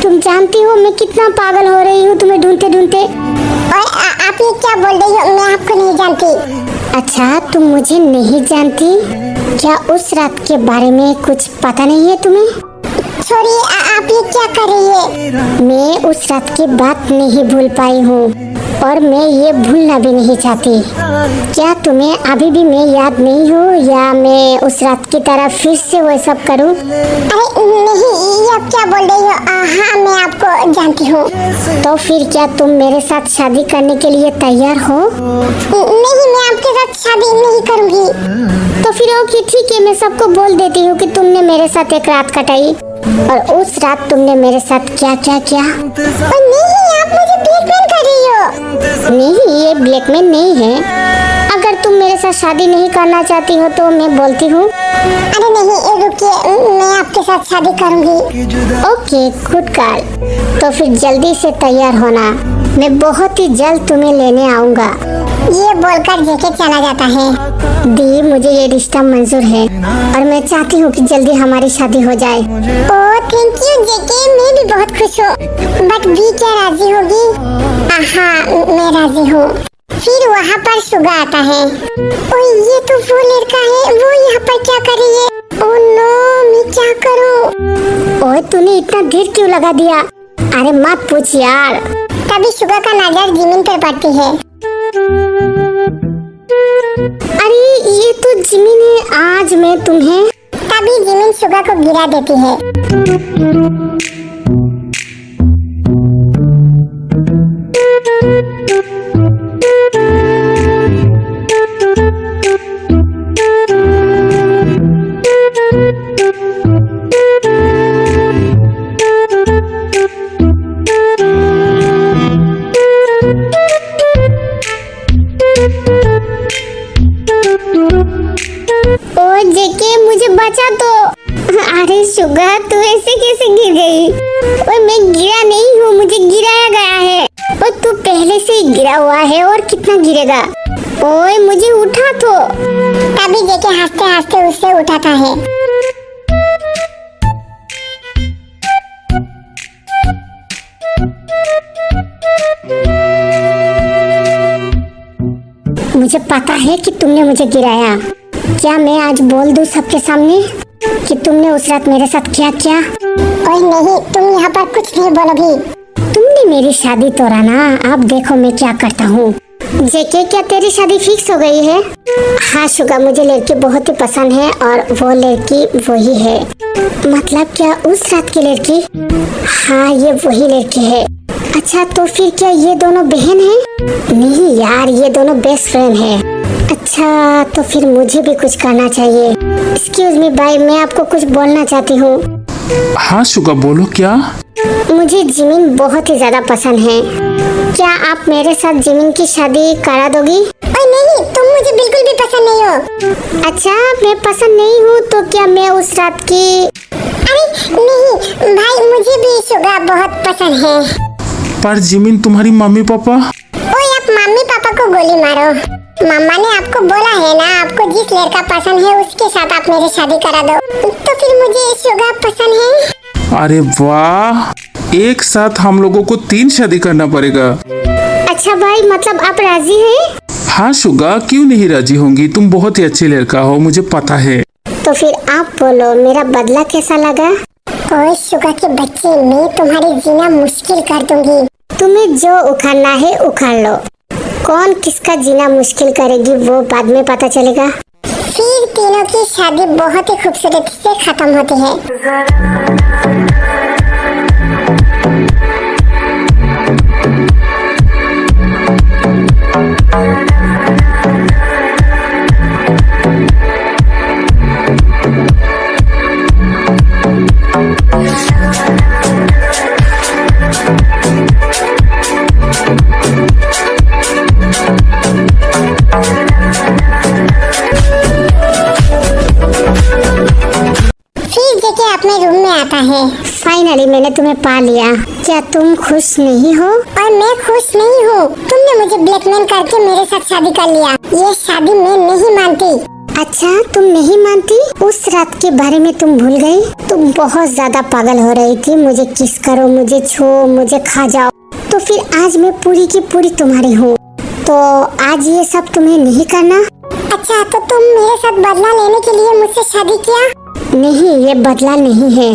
तुम जानती हो मैं कितना पागल हो रही हूँ तुम्हें ढूंढते ढूंढते। और आप ये क्या बोल रही हो? मैं आपको नहीं जानती। अच्छा, तुम मुझे नहीं जानती? क्या उस रात के बारे में कुछ पता नहीं है तुम्हें? छोड़िए, आप ये क्या कर रही है? मैं उस रात की बात नहीं भूल पाई हूँ और मैं ये भूलना भी नहीं चाहती। क्या तुम्हें अभी भी मैं याद नहीं हूँ या मैं उस रात की तरह फिर से वो सब करूँ? अरे नहीं, ये आप क्या बोल रही हो? हाँ, मैं आपको जानती हूँ। तो फिर क्या तुम मेरे साथ शादी करने के लिए तैयार हो? नहीं, मैं आपके साथ शादी नहीं करूँगी। तो फिर ओके ठीक है, मैं सबको बोल देती हूँ कि तुमने मेरे साथ एक रात कटाई और उस रात तुमने मेरे साथ क्या क्या किया। नहीं, आप मुझे ब्लैकमेल कर रही हो। नहीं, ये ब्लैकमेल नहीं है। अगर तुम मेरे साथ शादी नहीं करना चाहती हो तो मैं बोलती हूँ। अरे नहीं, रुकिए, मैं आपके साथ शादी करूँगी। ओके गुड गर्ल, तो फिर जल्दी से तैयार होना, मैं बहुत ही जल्द तुम्हें लेने आऊँगा। ये बोलकर जेके चला जाता है। दी, मुझे ये रिश्ता मंजूर है और मैं चाहती हूँ कि जल्दी हमारी शादी हो जाए। ओह थैंक यू जेके, मैं भी बहुत खुश हूँ। बट भी क्या राजी होगी? हाँ, मैं राजी हूँ। फिर वहाँ पर सुगा आता है। ओए ये तो वो लड़का है, वो यहाँ पर क्या कर रही है? ओह नो, मैं क्या करूँ? ओए तूने इतना देर क्यों लगा दिया? अरे मत पूछ यार। तभी सुगा का नजर जिमिन पर पड़ती है। अरे ये तो जिमिन है, आज मैं तुम्हें। तभी जिमिन सुगा को गिरा देती है। ओ जेके मुझे बचा तो। अरे सुगा तू ऐसे कैसे गिर गई? ओए मैं गिरा नहीं हूँ, मुझे गिराया गया है। और तू पहले से ही गिरा हुआ है और कितना गिरेगा? ओए मुझे उठा तो। तभी जेके हंसते हंसते उसे उठाता है। मुझे पता है कि तुमने मुझे गिराया। क्या मैं आज बोल दूं सबके सामने कि तुमने उस रात मेरे साथ क्या किया? ओए नहीं, तुम यहाँ पर कुछ नहीं बोलोगी। तुमने मेरी शादी तोड़ा ना, अब देखो मैं क्या करता हूँ। जेके क्या तेरी शादी फिक्स हो गई है? हाँ शुगा, मुझे लड़की बहुत ही पसंद है और वो लड़की वही है। मतलब क्या उस रात की लड़की? हाँ ये वही लड़की है। अच्छा तो फिर क्या ये दोनों बहन हैं? नहीं यार, ये दोनों बेस्ट फ्रेंड है। अच्छा तो फिर मुझे भी कुछ करना चाहिए। एक्सक्यूज मी भाई, मैं आपको कुछ बोलना चाहती हूँ। हाँ शुगा, बोलो क्या? मुझे जिमिन बहुत ही ज्यादा पसंद है। क्या आप मेरे साथ जिमिन की शादी करा दोगी? ओए नहीं, तुम मुझे बिल्कुल भी पसंद नहीं हो। अच्छा मैं पसंद नहीं हूँ तो क्या मैं उस रात की? अरे नहीं भाई, मुझे भी सुगा बहुत पसंद है। पर जिमिन तुम्हारी मम्मी पापा? ओए आप मम्मी पापा को गोली मारो। मम्मा ने आपको बोला है ना, आपको जिस लड़का पसंद है उसके साथ आप मेरी शादी करा दो। तो फिर मुझे सुगा पसंद है। अरे वाह, एक साथ हम लोगों को 3 शादी करना पड़ेगा। अच्छा भाई, मतलब आप राजी हैं? हाँ शुगा, क्यों नहीं राजी होंगी? तुम बहुत ही अच्छे लड़का हो, मुझे पता है। तो फिर आप बोलो, मेरा बदला कैसा लगा? ओए सुगा के बच्चे, मैं तुम्हारी जीना मुश्किल कर दूंगी। तुम्हें जो उखाड़ना है उखाड़ लो। कौन किसका जीना मुश्किल करेगी वो बाद में पता चलेगा। फिर तीनों की शादी बहुत ही खूबसूरती से खत्म होती है। अपने रूम में आता है। फाइनली मैंने तुम्हें पा लिया। क्या तुम खुश नहीं हो? और मैं खुश नहीं हूँ। तुमने मुझे ब्लैकमेल करके मेरे साथ शादी कर लिया। ये शादी मैं नहीं मानती। अच्छा तुम नहीं मानती? उस रात के बारे में तुम भूल गई? तुम बहुत ज्यादा पागल हो रही थी, मुझे किस करो, मुझे छो, मुझे खा जाओ। तो फिर आज मैं पूरी की पूरी तुम्हारी हूँ। तो आज ये सब तुम्हें नहीं करना। अच्छा तो तुम मेरे साथ बदला लेने के लिए मुझसे शादी किया? नहीं, ये बदला नहीं है।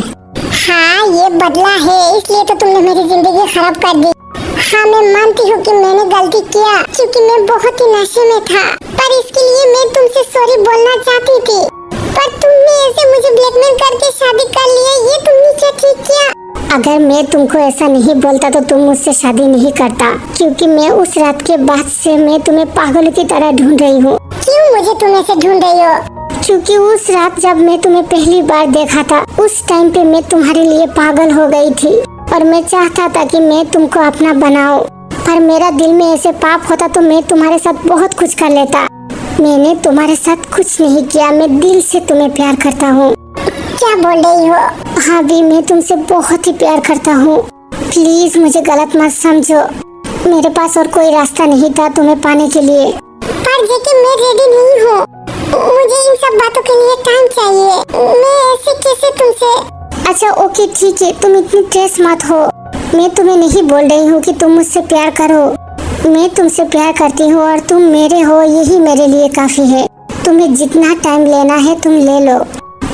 हाँ ये बदला है, इसलिए तो तुमने मेरी जिंदगी खराब कर दी। हाँ मैं मानती हूँ कि मैंने गलती किया, क्योंकि मैं बहुत ही नशे में था। पर इसके लिए मैं तुमसे सॉरी बोलना चाहती थी, पर तुमने ऐसे मुझे ब्लैकमेल करके शादी कर लिया। ये तुमने क्या ठीक किया? अगर मैं तुमको ऐसा नहीं बोलता तो तुम मुझसे शादी नहीं करता, क्योंकि मैं उस रात के बाद से मैं तुम्हें पागल की तरह ढूंढ रही हूँ। क्यों मुझे तुम ऐसे ढूंढ रही हो? क्योंकि उस रात जब मैं तुम्हें पहली बार देखा था, उस टाइम पे मैं तुम्हारे लिए पागल हो गई थी और मैं चाहता था कि मैं तुमको अपना बनाऊं। पर मेरा दिल में ऐसे पाप होता तो मैं तुम्हारे साथ बहुत कुछ कर लेता। मैंने तुम्हारे साथ कुछ नहीं किया, मैं दिल से तुम्हें प्यार करता हूँ। क्या बोल रही हो? हाँ भी, मैं तुमसे बहुत ही प्यार करता हूँ। प्लीज मुझे गलत मत समझो। मेरे पास और कोई रास्ता नहीं था तुम्हें पाने के लिए। पर जेके मैं रेडी नहीं हूँ। मुझे इन सब बातों के लिए टाइम चाहिए। मैं ऐसे कैसे तुमसे? अच्छा ओके ठीक है, तुम इतनी स्ट्रेस मत हो। मैं तुम्हें नहीं बोल रही हूँ कि तुम मुझसे प्यार करो। मैं तुमसे प्यार करती हूँ और तुम मेरे हो, यही मेरे लिए काफी है। तुम्हें जितना टाइम लेना है तुम ले लो,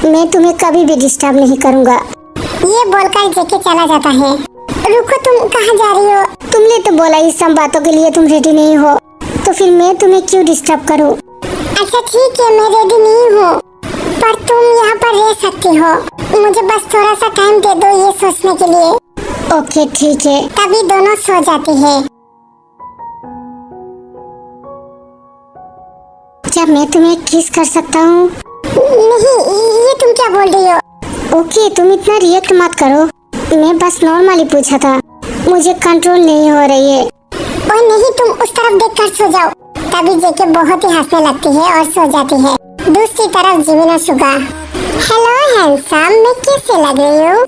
मैं तुम्हें कभी भी डिस्टर्ब नहीं करूँगा। ये बोलकर जेके चला जाता है। रुको, तुम कहाँ जा रही हो? तुमने तो बोला इस सब बातों के लिए तुम रेडी नहीं हो, तो फिर मैं तुम्हें क्यों डिस्टर्ब करूँ? अच्छा ठीक है, मैं रेडी नहीं हूँ, पर तुम यहाँ पर रह सकती हो। मुझे बस थोड़ा सा टाइम दे दो ये सोचने के लिए। ओके ठीक है। तभी दोनों सो जाती है। क्या मैं तुम्हें किस कर सकता हूँ? नहीं, ये तुम क्या बोल रही हो? ओके तुम इतना रिएक्ट मत करो, मैं बस नॉर्मली पूछा था, मुझे कंट्रोल नहीं हो रही है। और नहीं, तुम उस तरफ देखकर सो जाओ। तभी जेके बहुत ही हंसने लगती है और सो जाती है। दूसरी तरफ जिमिन और सुगा। हेलो हैंडसम, मैं कैसे लग रही हूँ?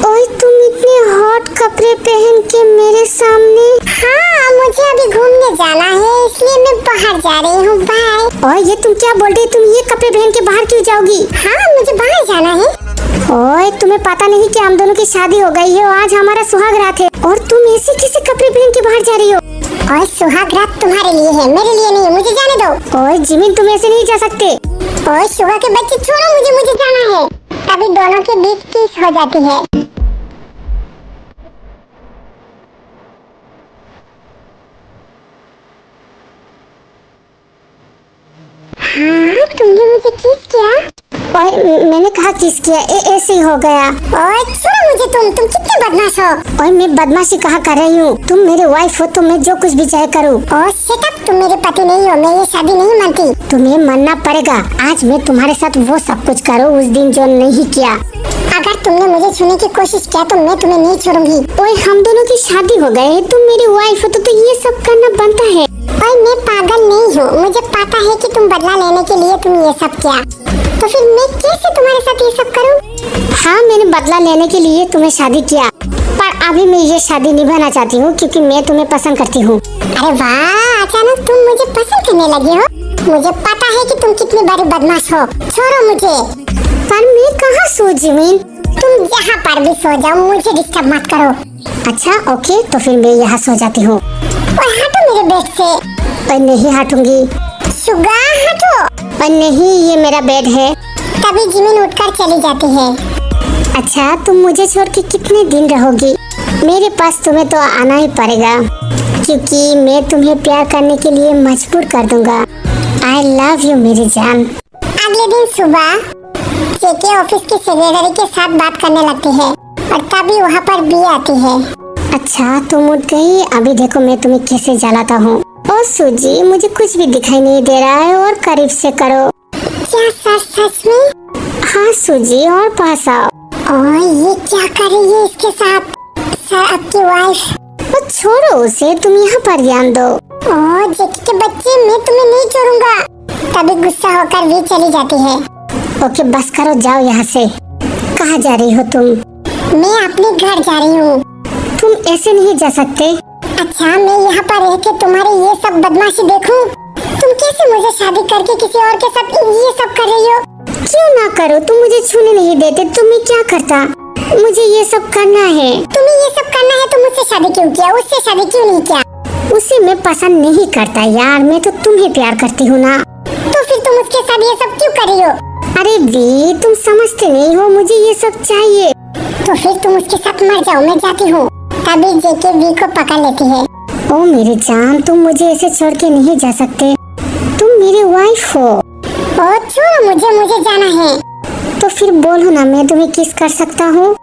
ओए तुम इतने हॉट कपड़े पहन के मेरे सामने। हाँ, मुझे अभी घूमने जाना है, इसलिए मैं बाहर जा रही हूँ। बाय। ओए ये तुम क्या बोल रही? तुम ये कपड़े पहन के बाहर क्यों जाओगी? हाँ, मुझे बाहर जाना है। ओए तुम्हें पता नहीं कि हम दोनों की शादी हो गई है और आज हमारा सुहाग रात है, और तुम ऐसे किसी कपड़े पहन के बाहर जा रही हो? और सुहाग रात तुम्हारे लिए है, मेरे लिए नहीं। मुझे जाने दो। ओए जिमिन तुम ऐसे नहीं जा सकते। और सुगा के बच्चे छोड़ो मुझे जाना है। तभी दोनों के बीच किस हो जाती है। हाँ, तुमने मुझे किस किया? ओए मैंने कहा किस किया, ऐसे ही हो गया। और छोड़ो मुझे, तुम कितने बदमाश हो। ओए मैं बदमाशी कहाँ कर रही हूँ? तुम मेरी वाइफ हो तो मैं जो कुछ भी चाहे करूँ। और सेटअप, तुम मेरे पति नहीं हो, मैं ये शादी नहीं मानती। तुम्हें मानना पड़ेगा, आज मैं तुम्हारे साथ वो सब कुछ करूँ उस दिन जो नहीं किया। अगर तुमने मुझे छूने की कोशिश किया तो मैं तुम्हें नहीं छोड़ूंगी। ओए हम दोनों की शादी हो गई है, तुम मेरी वाइफ हो तो ये सब करना बनता है। और मैं पागल नहीं हूँ, मुझे पता है कि तुम बदला लेने के लिए तुम ये सब किया। तो फिर मैं कैसे तुम्हारे साथ ये सब करूँ? हाँ मैंने बदला लेने के लिए तुम्हें शादी किया, पर अभी मैं ये शादी निभाना चाहती हूँ क्योंकि मैं तुम्हें पसंद करती हूँ। अरे वाह, अचानक तुम मुझे पसंद करने लगी हो। मुझे पता है कि तुम कितनी बड़ी बदमाश हो। छोड़ो मुझे। पर मैं कहाँ सो जिमिन? तुम जहाँ पर भी सो जाओ, मुझे डिस्टर्ब मत करो। अच्छा ओके, तो फिर मैं यहाँ सो जाती हूँ। और हटो मेरे बेड से। और नहीं हटूंगी। सुगा हटो। और नहीं, ये मेरा बेड है। तभी जिमिन उठकर चली जाती है। अच्छा तुम मुझे छोड़ के कितने दिन रहोगी? मेरे पास तुम्हें तो आना ही पड़ेगा क्योंकि मैं तुम्हें प्यार करने के लिए मजबूर कर दूंगा। आई लव यू मेरी जान। अगले दिन सुबह जेके ऑफिस की सेक्रेटरी के साथ बात करने लगती है और तभी वहाँ पर बी आती है। अच्छा तुम उठ गई, अभी देखो मैं तुम्हें कैसे जलाता हूँ। ओ सूजी, मुझे कुछ भी दिखाई नहीं दे रहा है, और करीब से करो। क्या सच में? हाँ सूजी, और पास आओ। और ये क्या कर रही है इसके साथ? सर आपकी वाइफ। तो छोड़ो उसे, तुम यहाँ पर ध्यान दो। ओह जेके के बच्चे, मैं तुम्हें नहीं छोड़ूंगा। तभी गुस्सा होकर वी चली जाती है। ओके बस करो, जाओ यहाँ से। कहाँ जा रही हो तुम? मैं अपने घर जा रही हूँ। तुम ऐसे नहीं जा सकते। अच्छा, मैं यहाँ पर रह के तुम्हारे ये सब बदमाशी देखूं? तुम कैसे मुझे शादी करके किसी और के साथ ये सब कर रही हो? क्यों ना करो, तुम मुझे छूने नहीं देते, तुम्हें क्या करता? मुझे ये सब करना है। तुम्हें ये सब करना है तो मुझसे शादी क्यों किया? उससे शादी क्यों नहीं किया? उसे मैं पसंद नहीं करता यार, मैं तो तुम्हें प्यार करती हूँ ना। तो फिर तुम उसके साथ ये सब क्यों कर रही हो? अरे वी, तुम समझते नहीं हो, मुझे ये सब चाहिए। तो फिर तुम उसके साथ मर जाओ, मैं जाती हूँ। तभी जेके वी को पकड़ लेती है। ओ मेरी जान, तुम मुझे ऐसे छोड़ के नहीं जा सकते, तुम मेरी वाइफ हो। ओ छोड़ो मुझे जाना है। तो फिर बोलो ना, मैं तुम्हें किस कर सकता हूँ।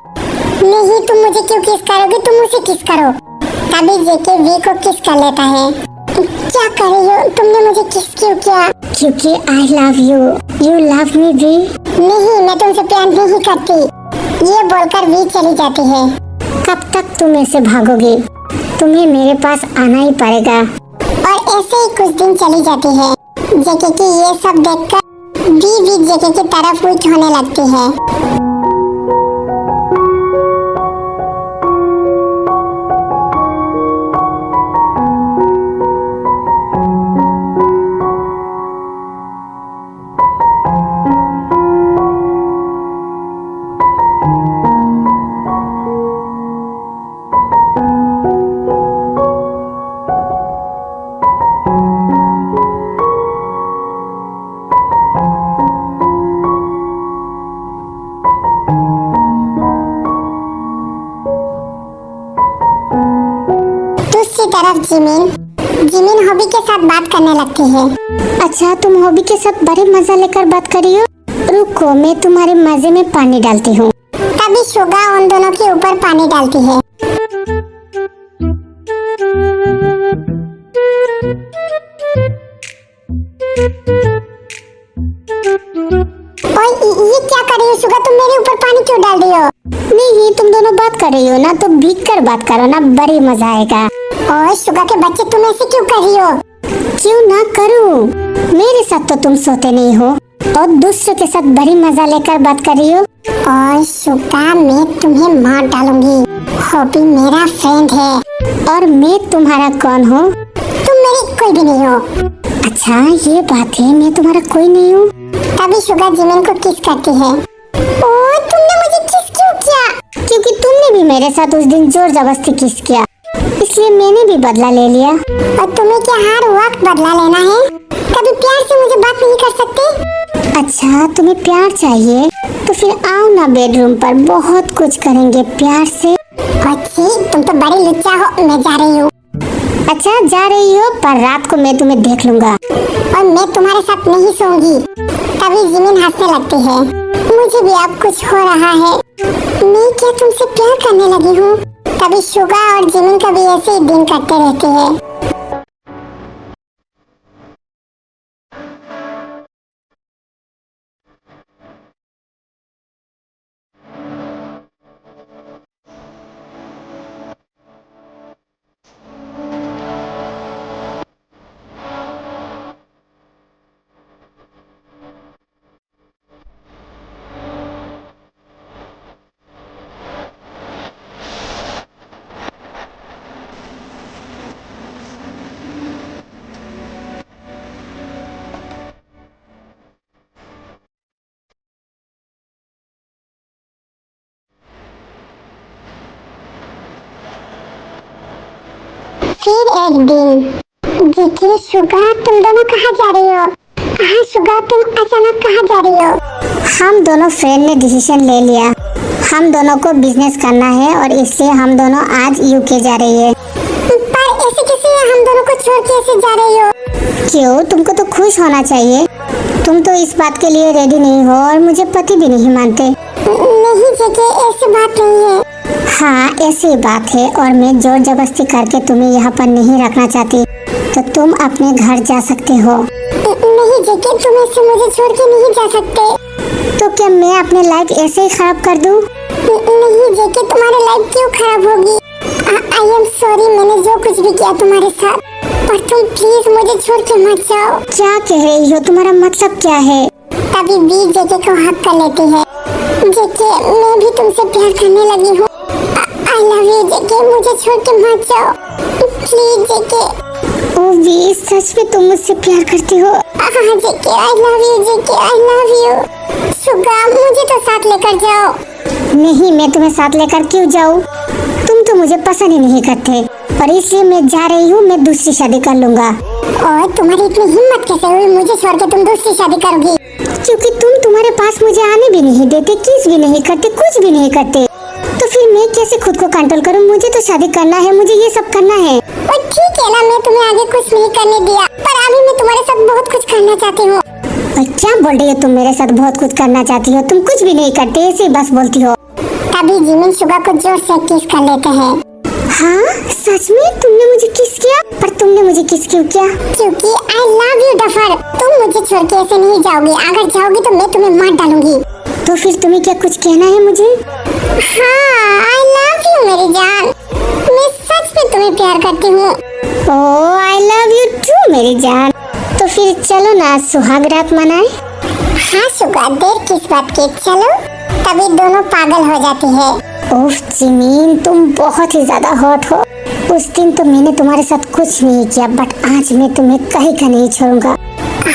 नहीं, तुम मुझे क्यों किस करोगे? तुम उसे किस करो। तभी जेके वी को किस कर लेता है। क्या कर रही हो? तुमने मुझे किस क्यों किया? क्योंकि I love you, you love me वी। नहीं, मैं तुमसे प्यार नहीं करती। ये बोलकर वी चली जाती है। कब तक तुम ऐसे भागोगे? तुम्हें मेरे पास आना ही पड़ेगा। और ऐसे ही कुछ दिन चली जाती है। जेके की ये सब देखकर वी भी जेके की तरफ वीक होने लगती है। तरफ जिमिन जिमिन हॉबी के साथ बात करने लगती है। अच्छा, तुम हॉबी के साथ बड़े मजा लेकर बात करी हो। रुको, मैं तुम्हारे मजे में पानी डालती हूँ। तभी शुगा उन दोनों के ऊपर पानी डालती है। ये क्या कर रही हो शुगा, तुम मेरे ऊपर पानी क्यों डाल रही हो? नहीं, तुम दोनों बात कर रही हो ना, तो भीग कर बात करो ना, बड़ी मजा आएगा। ओए शुगा के बच्चे, तुम ऐसे क्यों कर रही हो? क्यों ना करूं? मेरे साथ तो तुम सोते नहीं हो और दूसरों के साथ बड़ी मजा लेकर बात कर रही हो। ओए शुगा, मैं तुम्हें मार डालूंगी। हॉबी मेरा फ्रेंड है। और मैं तुम्हारा कौन हूँ? तुम मेरी कोई भी नहीं हो। अच्छा, ये बात है, मैं तुम्हारा कोई नहीं हूँ। तभी शुगा जिमिन को किस करती है। ओए तुमने मुझे किस क्यों किया? क्योंकि तुमने भी मेरे साथ उस दिन जोर जबरदस्ती किस किया, इसलिए मैंने भी बदला ले लिया। और तुम्हें क्या हर वक्त बदला लेना है? कभी प्यार से मुझे बात नहीं कर सकते? अच्छा, तुम्हें प्यार चाहिए तो फिर आओ ना बेडरूम पर, बहुत कुछ करेंगे प्यार से। अच्छी, तुम तो बड़ी लुच्चा हो। मैं जा रही हूँ। अच्छा, जा रही हो, पर रात को मैं तुम्हें देख लूंगा और मैं तुम्हारे साथ नहीं सोऊंगी। तभी जिमिन हंसने लगती है। मुझे भी अब कुछ हो रहा है। मैं क्या तुमसे प्यार करने लगी हूँ? तभी शुगा और जिमिन कभी ऐसे ही दिन करते रहते हैं। फिर एक दिन। देखिए शुगा, तुम दोनों कहाँ जा रही हो? हाँ शुगा, तुम अचानक कहाँ जा रही हो? हम दोनों फ्रेंड ने डिसीजन ले लिया, हम दोनों को बिजनेस करना है और इसलिए हम दोनों आज यूके जा रही है। पर ऐसे कैसे हम दोनों को छोड़ के ऐसे जा रही हो? क्यों, तुमको तो खुश होना चाहिए। तुम तो इस बात के लिए रेडी नहीं हो और मुझे पति भी नहीं मानते। नहीं जेके, ऐसी बात नहीं है। हाँ, ऐसी बात है और मैं जोर जबरदस्ती करके तुम्हें यहाँ पर नहीं रखना चाहती, तो तुम अपने घर जा सकते हो। नहीं जेके, तुम ऐसे मुझे छोड़ के नहीं जा सकते। तो क्या मैं अपनी लाइफ ऐसे ही खराब कर दूँ? नहीं जेके, तुम्हारी लाइफ क्यों खराब होगी? आई एम सॉरी, मैंने जो कुछ भी किया तुम्हारे साथ, पर तुम प्लीज मुझे छोड़ के मत जाओ। क्या कह रही हो, तुम्हारा मतलब क्या है? तभी बी जेके को हक कर लेती है। जेके, मैं भी तुमसे प्यार करने लगी हूँ। आई लव यू जेके, मुझे छोड़ के मत जाओ प्लीज जेके। ओ वी, सच में तुम मुझसे प्यार करती हो? हाँ JK, I love you JK, I love you. Suga, मुझे तो साथ लेकर जाओ। नहीं, मैं तुम्हें साथ लेकर क्यों जाऊँ? तुम तो मुझे पसंद ही नहीं करते और इसलिए मैं जा रही हूँ, मैं दूसरी शादी कर लूँगा। और तुम्हारी इतनी हिम्मत कैसे हुई मुझे छोड़ के तुम दूसरी शादी करोगी? क्योंकि तुम तुम्हारे पास मुझे आने भी नहीं देते, किस भी नहीं करते, कुछ भी नहीं करते, तो फिर मैं कैसे खुद को कंट्रोल करूँ? मुझे तो शादी करना है, मुझे ये सब करना है। और ठीक है ना, मैं तुम्हें आगे कुछ नहीं करने दिया, पर अभी मैं तुम्हारे साथ बहुत कुछ करना चाहती हूँ। और क्या बोल रही हो तुम? मेरे साथ बहुत कुछ करना चाहती हो? तुम कुछ भी नहीं करते, ऐसे ही बस बोलती हो। तभी जिमिन शुगा को जोर से किस कर लेते हैं। हाँ, सच में तुमने मुझे किस किया? पर तुमने मुझे किस क्यों किया? क्योंकि आई लव यू डफर। तुम मुझे छोड़ के ऐसे नहीं जाओगी, अगर जाओगी तो मैं तुम्हें मार डालूंगी। तो फिर तुम्हें क्या कुछ कहना है मुझे? हाँ, आई लव यू मेरी जान, मैं सच में तुम्हें प्यार करती हूँ। ओह, आई लव यू टू मेरी जान। तो फिर चलो ना सुहाग रात मनाए। हाँ शुगा, देर किस बात की, चलो। तभी दोनों पागल हो जाती है। उफ जिमीन, तुम बहुत ही ज्यादा हॉट हो। उस दिन तो मैंने तुम्हारे साथ कुछ नहीं किया, बट आज मैं तुम्हें कहीं का नहीं छोड़ूंगा।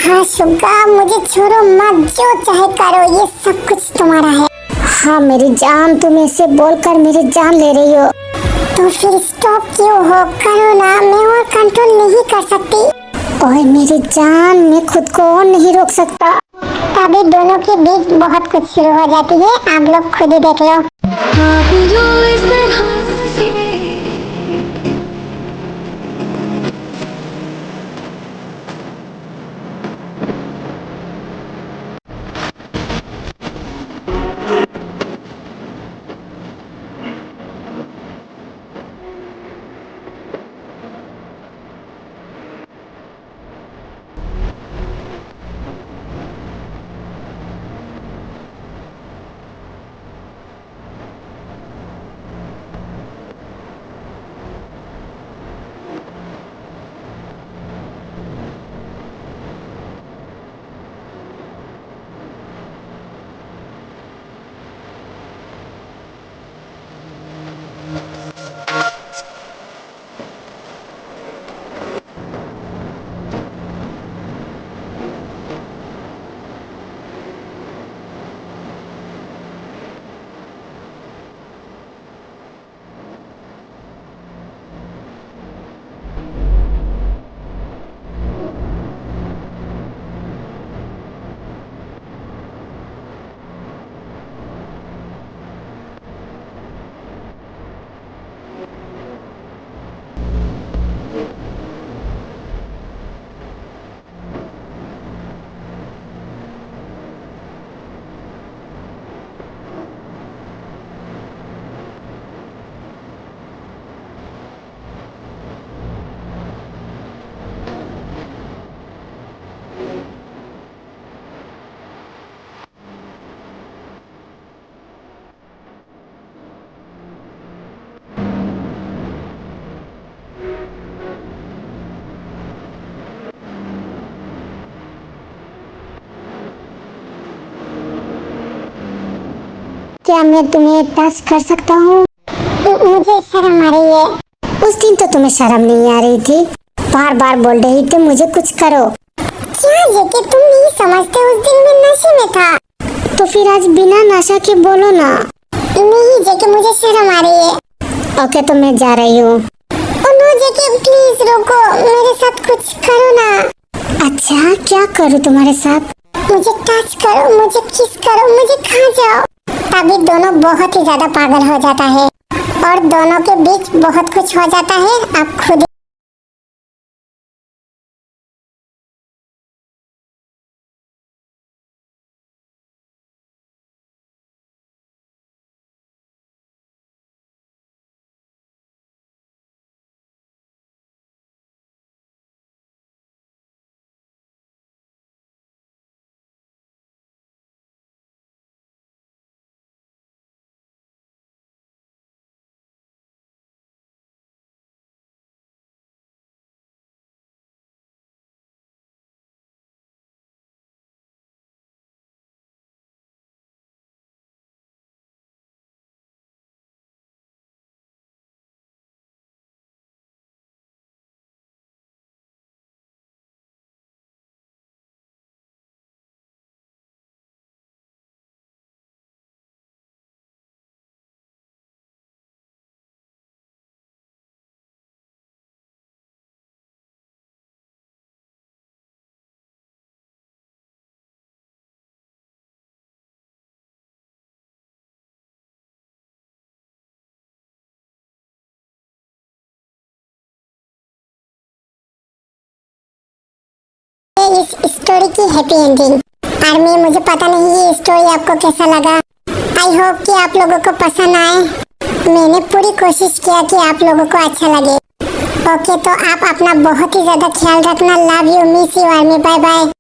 हाँ शुगा, मुझे छोड़ो मत, जो चाहे करो, ये सब कुछ तुम्हारा है। हाँ मेरी जान, तुम ऐसे बोलकर मेरी जान ले रही हो। तो फिर स्टॉप क्यों हो, करो ना, मैं और कंट्रोल नहीं कर सकती। ओए मेरी जान, मैं खुद को और नहीं रोक सकता। तभी दोनों के बीच बहुत कुछ शुरू हो जाती है, आप लोग खुद ही देख लो। क्या मैं तुम्हें टच कर सकता हूँ? मुझे शर्म आ रही है। उस दिन तो तुम्हें शर्म नहीं आ रही थी, बार बार बोल रही थी मुझे कुछ करो। क्या जेके तुम नहीं समझते, उस दिन मैं नशे में था। तो फिर आज बिना नशा के बोलो ना। नहीं जेके, मुझे शर्म आ रही है। ओके तो मैं जा रही हूँ। नो जेके प्लीज रुको, मेरे साथ कुछ करो ना। अच्छा क्या करूँ तुम्हारे साथ? मुझे टच करो, मुझे किस करो, मुझे खा जाओ। तभी दोनों बहुत ही ज्यादा पागल हो जाता है और दोनों के बीच बहुत कुछ हो जाता है। आप खुद इस स्टोरी की हैप्पी एंडिंग। आर्मी, मुझे पता नहीं ये स्टोरी आपको कैसा लगा। आई होप कि आप लोगों को पसंद आए। मैंने पूरी कोशिश किया कि आप लोगों को अच्छा लगे। ओके तो आप अपना बहुत ही ज्यादा ख्याल रखना। Love you, miss you army, bye bye.